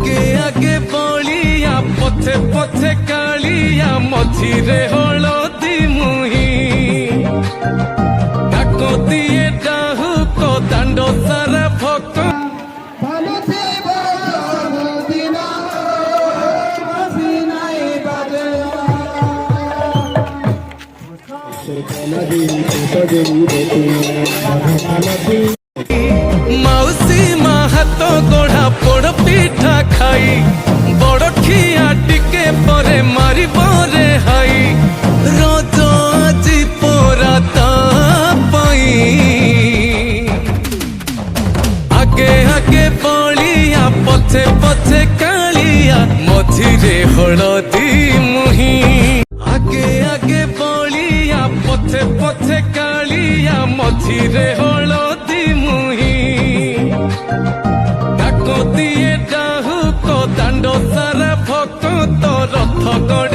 আগে আগে বলিয়া পথে পথে কালিয়া মঝিরে হলদি মুহি ডাক দিয়ে ডাহুক দাণ্ড সারা ভক্ত মাউসী মা হাত গড়া পোড় পিঠা খাই বড় খিয়া টিকে পরে মারিবরে হাই রজ আজি পোরা তা পাই আগে আগে বলিয়া পথে পথে কালিয়া মঝিরে হলদি মুহি আগে আগে বলিয়া পথে পথে কালিয়া মঝিরে হলদি মুহি ডাক দিয়ে ডাহুক দাণ্ড সারা ভক্ত রথ গড়